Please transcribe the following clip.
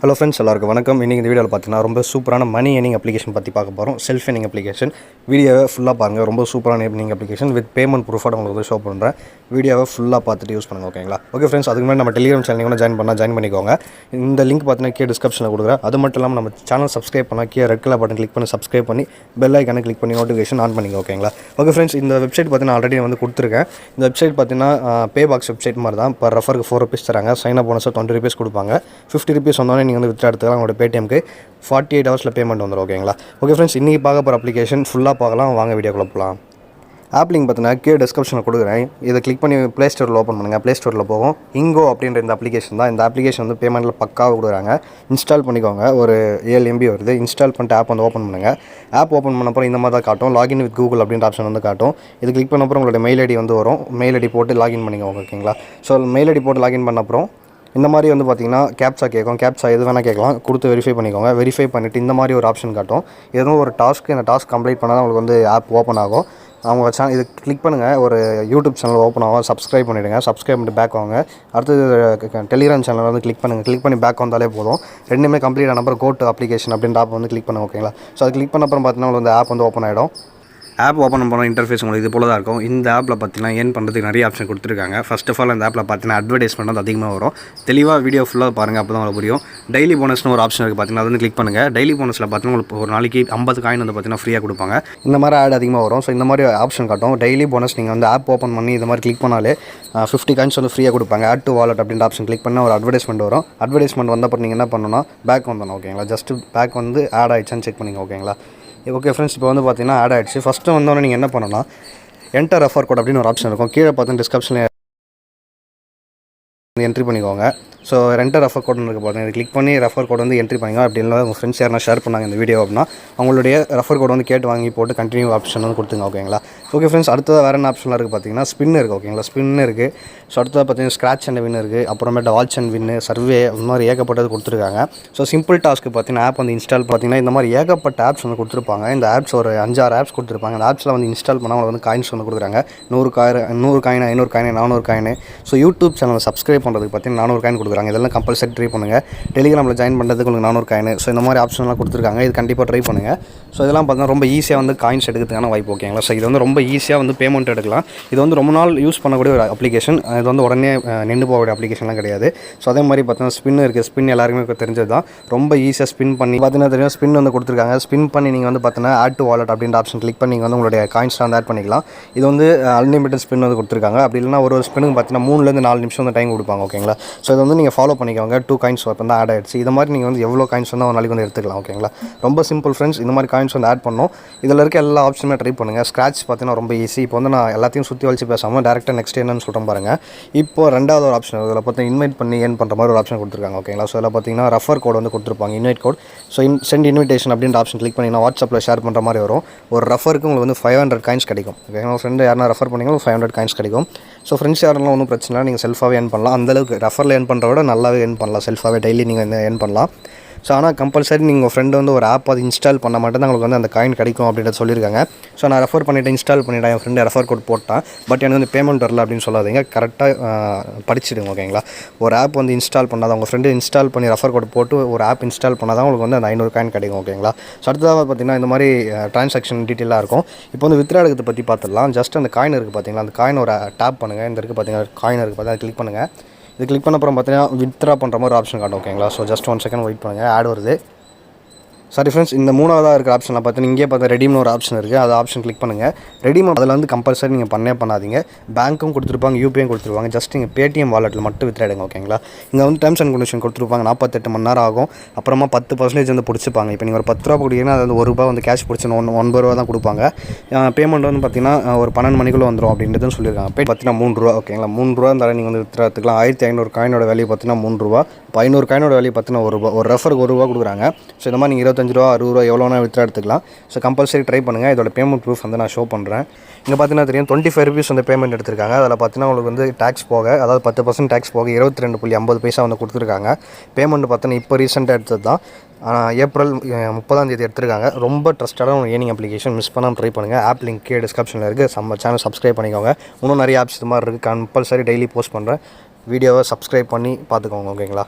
Hello friends, எல்லாருக்கும் வணக்கம். இன்னைக்கு இந்த வீடியோல பார்த்தீங்கன்னா ரொம்ப சூப்பரான மணி ஏர்னிங் அப்ளிகேஷன் பத்தி பார்க்க போறோம். Self earning application. வீடியோவை ஃபுல்லா பாருங்க. ரொம்ப சூப்பரான ஏர்னிங் அப்ளிகேஷன் வித் பேமெண்ட் ப்ரூஃபோட உங்களுக்கு ஷோ பண்றேன். வீடியோவை ஃபுல்லா பார்த்துட்டு யூஸ் பண்ணுங்க ஓகேங்களா? ஓகே फ्रेंड्स, அதுக்கு முன்னாடி நம்ம Telegram சேனல் நீங்க ஜாயின் பண்ணிக்கோங்க. இந்த லிங்க் பார்த்தீங்கன்னா கீழ டிஸ்கிரிப்ஷன்ல கொடுக்குறேன். அது மட்டும் இல்லாம நம்ம சேனல் சப்ஸ்கிரைப் பண்ணா கீழ ரெட் கலர் பட்டன் கிளிக் பண்ணி சப்ஸ்கிரைப் பண்ணி பெல் ஐகானை கிளிக் பண்ணி நோட்டிஃபிகேஷன் ஆன் பண்ணிங்க ஓகேங்களா? ஓகே फ्रेंड्स, இந்த வெப்சைட் பார்த்தீங்கன்னா ஆல்ரெடி வந்து கொடுத்துருக்கேன். இந்த வெப்சைட் பார்த்தீங்கன்னா பே பாக்ஸ் வெப்சைட் மாதிரி தான். பர் ரெஃபருக்கு ₹4 தராங்க. சைன் அப் போனஸ் ₹20 கொடுப்பாங்க. ₹50 வந்தோடனே நீங்க வந்து வித்ட்ரா எடுத்துக்கலாம். paytm 48 hours பேமெண்ட் வந்துடும் ஓகேங்களா? ஓகே ஃப்ரெண்ட்ஸ், இன்றைக்கி பார்க்க போகிற அப்ளிகேஷன் ஃபுல்லாக பார்க்கலாம். வாங்க வீடியோக்குள்ள போகலாம். ஆப் லிங்க் பார்த்தீங்கன்னா கீழே டிஸ்கிரிப்ஷனில் கொடுக்குறேன். இதை கிளிக் பண்ணி ப்ளே ஸ்டோரில் ஓப்பன் பண்ணுங்கள். ப்ளே ஸ்டோரில் போகும். இங்கோ அப்படின்ற இந்த அப்ளிகேஷன் தான். இந்த அப்ளிகேஷன் வந்து பேமெண்ட்டில் பக்காவாக கொடுக்குறாங்க. இன்ஸ்டால் பண்ணிக்கோங்க. ஒரு 7 MB வருது. இன்ஸ்டால் பண்ணிட்டு ஆப் வந்து ஓப்பன் பண்ணுங்கள். ஆப் ஓப்பன் பண்ண அப்புறம் இந்த மாதிரி தான் காட்டும். லாகின் வித் கூகுள் அப்படின்ற ஆப்ஷன் வந்து காட்டும். இது கிளிக் பண்ண அப்புறம் உங்களோட மெயில் ஐடி வந்து வரும். மெயில் ஐடி போட்டு லாகின் பண்ணிக்கோங்க ஓகேங்களா? ஸோ மெயில் ஐடி போட்டு லாகின் பண்ண அப்புறம் இந்த மாதிரி வந்து பார்த்தீங்கன்னா கேப்சா கேட்கும். கேப்சா எது வேணால் கேட்கலாம். கொடுத்து வெரிஃபை பண்ணிக்கோங்க. வெரிஃபை பண்ணிவிட்டு இந்த மாதிரி ஒரு ஆப்ஷன் காட்டும். ஏதோ ஒரு டாஸ்க்கு, இந்த டாஸ்க் கம்ப்ளீட் பண்ணால் தான் உங்களுக்கு வந்து ஆப் ஓப்பன் ஆகும். அவங்க இது கிளிக் பண்ணுங்கள். ஒரு யூடியூப் சேனல் ஓப்பன் ஆகும். சப்ஸ்கிரைப் பண்ணிவிடுங்க. சப்ஸ்கிரைப் பண்ணிட்டு பேக் வாங்க. அடுத்தது டெலிகிராம் சேனல் வந்து கிளிக் பண்ணுங்கள். கிளிக் பண்ணி பேக் வந்தாலே போதும். ரெண்டுமே கம்ப்ளீட் ஆன அப்புறம் கோ டு அப்ளிகேஷன் அப்படின்ற ஆப் வந்து கிளிக் பண்ணுங்க ஓகேங்களா? ஸோ அது கிளிக் பண்ண அப்புறம் பார்த்தீங்கன்னா உங்களுக்கு வந்து ஆப் வந்து ஓப்பன் ஆகிடும். ஆப் ஓப்பன் பண்ண இன்டர்ஃபேஸ் உங்களுக்கு இது போல தான் இருக்கும். இந்த ஆப்பில் பார்த்தீங்கன்னா ஏர்ன் பண்ணுறதுக்கு நிறைய ஆப்ஷன் கொடுத்துருக்காங்க. ஃபர்ஸ்ட் ஆஃப் ஆல் இந்த ஆப்பில் பார்த்தீங்கன்னா அட்வர்டைஸ்மெண்ட் வந்து அதிகமாக வரும். தெளிவாக வீடியோ ஃபுல்லாக பாருங்கள், அப்போ தான் உங்களுக்கு புரியும். டெய்லி போனஸ்னு ஒரு ஆப்ஷன் இருக்குது பார்த்தீங்கன்னா, அது வந்து கிளிக் பண்ணுங்கள். டெய்லி போனஸில் பார்த்தீங்கன்னா உங்களுக்கு ஒரு நாளைக்கு 50 காயின் வந்து பார்த்தீங்கன்னா ஃப்ரீயாக கொடுப்பாங்க. இந்த மாதிரி ஆட் அதிகமாக வரும். ஸோ இந்த மாதிரி ஆப்ஷன் காட்டும். டெய்லி போனஸ் நீங்கள் வந்து ஆப் ஓப்பன் பண்ணி இந்த மாதிரி கிளிக் பண்ணாலே 50 காயின்ஸ் வந்து ஃப்ரீயாக கொடுப்பாங்க. ஆட் டு வாலெட் அப்படின்ற ஆப்ஷன் கிளிக் பண்ணால் ஒரு அட்வர்டைஸ்மெண்ட் வரும். அட்வர்டைஸ்மெண்ட் வந்தப்போ நீங்கள் என்ன பண்ணணும்னா பேக் வந்துடணும் ஓகேங்களா? ஜஸ்ட் பேக் வந்து ஆட் ஆகிடுச்சான்னு செக் பண்ணிங்க ஓகேங்களா? ஓகே ஃப்ரெண்ட்ஸ், இப்போ வந்து பார்த்தீங்கன்னா ஆட் ஆகிடுச்சு. ஃபஸ்ட்டு வந்தோடனே நீங்கள் என்ன பண்ணணும்னா என்டர் ரெஃபர் கோட் அப்படின்னு ஒரு ஆப்ஷன் இருக்கும். கீழே பார்த்தீங்கன்னா டிஸ்கிரிப்ஷனில் என்ட்ரி பண்ணிக்கோங்க. ஸோ என்டர் ரெஃபர் கோட் இருக்குது பாருங்கள். இது கிளிக் பண்ணி ரெஃபர் கோட் வந்து என்ட்ரி பண்ணிங்க. அப்படி இல்லை உங்கள் ஃப்ரெண்ட்ஸ் யாரா ஷேர் பண்ணாங்க இந்த வீடியோ அப்படின்னா அவங்களுடைய ரெஃபர் கோட் வந்து கேட்டு வாங்கி போட்டு கண்டினியூ ஆப்ஷன் வந்து கொடுத்துங்க ஓகேங்களா? ஓகே ஃப்ரெண்ட்ஸ், அடுத்ததாக வேறு என்ன ஆப்ஷனில் இருக்குது பார்த்தீங்கன்னா ஸ்பின் இருக்குது ஓகேங்களா? ஸ்பின் இருக்குது. ஸோ அடுத்ததாக பார்த்தீங்கன்னா ஸ்க்ராட்ச் அண்ட் வின் இருக்குது. அப்புறமேட்டு வாட்ச் அண்ட் வின்னு, சர்வே, இந்த மாதிரி ஏகப்பட்டது கொடுத்துருக்காங்க. ஸோ சிம்பிள் டாஸ்க்கு பார்த்தீங்கன்னா ஆப் வந்து இன்ஸ்டால் பார்த்தீங்கன்னா இந்த மாதிரி ஏகப்பட்ட ஆப்ஸ் வந்து கொடுத்துருப்பாங்க. இந்த ஆப்ஸ் ஒரு 5-6 ஆப்ஸ் கொடுத்துருப்பாங்க. அந்த ஆப்ஸில் வந்து இன்ஸ்டால் பண்ணால் உங்களுக்கு வந்து காயின்ஸ் வந்து கொடுக்குறாங்க. 100 coin, 500 coin, 400 coin. So YouTube channel subscribe பண்ணுறதுக்கு பார்த்தீங்கன்னா 400 காயின் கொடுக்குறாங்க. இதெல்லாம் கம்பல்சரி ட்ரை பண்ணுங்கள். டெலிகிராமில் ஜாயின் பண்ணுறதுக்கு உங்களுக்கு 400 காயின். ஸோ இந்த மாதிரி ஆப்ஷன்லாம் கொடுத்துருக்காங்க. இது கண்டிப்பாக ட்ரை பண்ணுங்கள். ஸோ இதெல்லாம் பார்த்தீங்கன்னா ரொம்ப ஈஸியாக வந்து காயின்ஸ் எடுக்கிறதுக்கான வாய்ப்பு ஓகேங்களா? ஸோ இது வந்து ரொம்ப ஈஸியாக வந்து பேமெண்ட் எடுக்கலாம். இது வந்து ரொம்ப நாள் யூஸ் பண்ணக்கூடிய ஒரு அப்ளிகேஷன். இது வந்து உடனே நின்று போகக்கூடிய அப்ளிகேஷன்லாம் கிடையாது. ஸோ அதே மாதிரி பார்த்தீங்கன்னா ஸ்பின் இருக்குது. ஸ்பின் எல்லாருக்குமே தெரிஞ்சது தான். ரொம்ப ஈஸியாக ஸ்பின் பண்ணி பார்த்தீங்கன்னா தெரியும். ஸ்பின் வந்து கொடுத்துருக்காங்க. ஸ்பின் பண்ணி நீங்கள் வந்து பார்த்தீங்கன்னா ஆட் டு வாலெட் அப்படின்ற ஆப்ஷன் கிளிக் பண்ணி நீங்கள் வந்து உங்களுடைய காயின்ஸ்லாம் வந்து ஆட் பண்ணிக்கலாம். இது வந்து அன்லிமிட்டட் ஸ்பின் வந்து கொடுத்துருக்காங்க. அப்படி இல்லைனா ஒரு ஸ்பின்னுக்கு பார்த்தீங்கன்னா 3 to 4 நிமிஷம் வந்து டைம் கொடுப்பாங்க ஓகேங்களா? ஸோ இதை வந்து நீங்கள் ஃபாலோ பண்ணிக்கோங்க. 2 காயின்ஸ் இப்போ தான் ஆட் ஆகிடுச்சு. இது மாதிரி நீங்கள் வந்து எவ்வளோ காயின்ஸ் வந்து ஒரு நாளைக்கு வந்து எடுத்துக்கலாம் ஓகேங்களா? ரொம்ப சிம்பிள் ஃப்ரெண்ட்ஸ். இந்த மாதிரி காயின்ஸ் வந்து ஆட் பண்ணணும். இதில் இருக்க எல்லா ஆப்ஷனுமே ட்ரை பண்ணுங்கள். ஸ்க்ராட்ச் பார்த்தீங்கன்னா ரொம்ப ஈஸி. இப்போ வந்து நான் எல்லாத்தையும் சுற்றி வச்சு பேசாமல் டேரெக்டாக நெக்ஸ்ட் என்னன்னு சொல்கிறேன் பாருங்கள். இப்போ ரெண்டாவது ஒரு ஆப்ஷன் இதில் பார்த்தீங்கன்னா இன்வைட் பண்ணி ஏர்ன் பண்ணுற மாதிரி ஒரு ஆப்ஷன் கொடுத்துருக்காங்க ஓகேங்களா? ஸோ இதில் பார்த்தீங்கன்னா ரெஃபர் கோட் வந்து கொடுத்துருப்பாங்க, invite code. So send invitation அப்படின்ற ஆப்ஷன் கிளிக் பண்ணிங்கன்னா வாட்ஸ்அப்பில் ஷேர் பண்ணுற மாதிரி வரும். ஒரு ரெஃபருக்கு உங்களுக்கு வந்து 500 காயின்ஸ் கிடைக்கும் ஓகேங்களா? ஃப்ரெண்டு யாரா ரெஃபர் பண்ணிங்கன்னா 500 காயின்ஸ் கிடைக்கும். ஸோ ஃப்ரெண்ட்ஸ் யாரெல்லாம் ஒன்றும் பிரச்சனை இல்லை, நீங்கள் செல்ஃபாகவே ஏர்ன் பண்ணலாம். அந்தளவுக்கு ரெஃபரில் ஏர்ன் பண்ணுறத விட நல்லாவே ஏர்ன் பண்ணலாம். செல்ஃபாகவே டெய்லி நீங்கள் ஏர்ன் பண்ணலாம். ஸோ ஆனால் கம்பல்சரி நீங்கள் உங்கள் ஃப்ரெண்டு வந்து ஒரு ஆப் அது இன்ஸ்டால் பண்ண மட்டும் தான் உங்களுக்கு வந்து அந்த காயின் கிடைக்கும் அப்படின்றத சொல்லியிருக்காங்க. ஸோ நான் ரெஃபர் பண்ணிவிட்டு இன்ஸ்டால் பண்ணிவிட்டேன், என் ஃப்ரெண்டு ரெஃபர் கோட் போட்டான், பட் எனக்கு வந்து பேமெண்ட் வரல அப்படின்னு சொல்லாதீங்க. கரெக்டாக படிச்சிடுங்க ஓகேங்களா? ஒரு ஆப் வந்து இன்ஸ்டால் பண்ணாதான் உங்கள் ஃப்ரெண்டு இன்ஸ்டால் பண்ணி ரெஃபர் கோட் போட்டு ஒரு ஆப் இன்ஸ்டால் பண்ணால் தான் உங்களுக்கு வந்து அந்த 500 காயின் கிடைக்கும் ஓகேங்களா? ஸோ அடுத்ததாக பார்த்தீங்கன்னா இந்த மாதிரி ட்ரான்சாக்ஷன் டீட்டெயிலாக இருக்கும். இப்போ வந்து வித்ட்ரா எடுக்கிறத பற்றி பார்த்துடலாம். ஜஸ்ட் அந்த காயின் இருக்குது பார்த்தீங்களா? அந்த காயின் ஒரு டேப் பண்ணுங்கள். இந்த இருக்குது பார்த்தீங்கன்னா காயின் இருக்குது பார்த்தீங்கன்னா கிளிக் பண்ணுங்கள். இது கிளிக் பண்ண அப்புறம் பார்த்தீங்கன்னா வித்ட்ரா பண்ணுற மாதிரி ஆப்ஷன் காட்டும் ஓகேங்களா? ஸோ ஜஸ்ட் 1 செகண்ட் வெயிட் பண்ணுங்கள். ஆட் வருது. சாரி ஃப்ரெண்ட்ஸ், இந்த மூணாவதாக இருக்கிற ஆப்ஷனில் பார்த்தீங்கன்னா இங்கே பார்த்தா ரெடீம்னு ஒரு ஆப்ஷன் இருக்குது. அது ஆப்ஷன் கிளிக் பண்ணுங்கள். ரெடீம் அதில் வந்து கம்பல்சரி நீங்கள் பண்ணாதீங்க. பேங்க்கும் கொடுத்துருப்பாங்க, யூபிஐயும் கொடுத்துருவாங்க. ஜஸ்ட் நீங்கள் பேடிஎம் வாலெட்டில் மட்டும் வித்ட்ரா எடுங்க ஓகேங்களா? இங்கே வந்து டேர்ம்ஸ் அண்ட் கண்டிஷன் கொடுத்துருப்பாங்க. 48 மணி நேரம் ஆகும். அப்புறமா 10% வந்து பிடிச்சிப்பாங்க. இப்போ நீங்கள் ஒரு ₹10 கொடுத்தீங்கன்னா அது வந்து ₹1 வந்து கேஷ் பிடிச்சி ₹9 தான் கொடுப்பாங்க. பேமெண்ட் வந்து பார்த்தீங்கன்னா ஒரு 12 மணிக்குள்ளே வந்துடும் அப்படின்றதுன்னு சொல்லியிருக்காங்க. பார்த்தீங்கன்னா ₹3 ஓகேங்களா? ₹3 இருந்தாலும் நீங்கள் வந்து வித்ட்ரா எடுத்துக்கலாம். 1500 காயினோட வேல்யூ பார்த்தீங்கன்னா ₹3. இப்போ 500 காயினோட வேல்யூ பார்த்தீங்கன்னா ₹1. ஒரு ரெஃபருக்கு ₹1 கொடுக்குறாங்க. ஸோ இந்த மாதிரி நீங்கள் ₹25, ₹60 எவ்வளோ வேணால் வித்ட்ரா எடுத்துக்கலாம். ஸோ கம்பல்சரி ட்ரை பண்ணுங்கள். இதோட பேமெண்ட் ப்ரூஃப் வந்து நான் ஷோ பண்ணுறேன். இங்கே பார்த்தீங்கன்னா தெரியும் ₹25 வந்து பேமெண்ட் எடுத்திருக்காங்க. அதில் பார்த்தீங்கன்னா உங்களுக்கு வந்து டேக்ஸ் போக, அதாவது 10% டேக்ஸ் போக 22.50 வந்து கொடுத்துருக்காங்க. பேமெண்ட் பார்த்தீங்கன்னா இப்போ ரீசெண்டாக எடுத்தது தான். ஏப்ரல் 30 எடுத்திருக்காங்க. ரொம்ப ட்ரஸ்டான ஒரு ஏர்னிங் அப்ளிகேஷன். மிஸ் பண்ணாமல் ட்ரை பண்ணுங்கள். ஆப் லிங்க் கீழே டிஸ்கிரிப்ஷனில் இருக்குது. நம்ம சேனல் சப்ஸ்கிரைப் பண்ணிக்கோங்க. இன்னும் நிறைய ஆப்ஸ் இது மாதிரி இருக்குது. கம்பல்சரி டெய்லி போஸ்ட் பண்ணுறேன். வீடியோவை சப்ஸ்கிரைப் பண்ணி பார்த்துக்கோங்க ஓகேங்களா?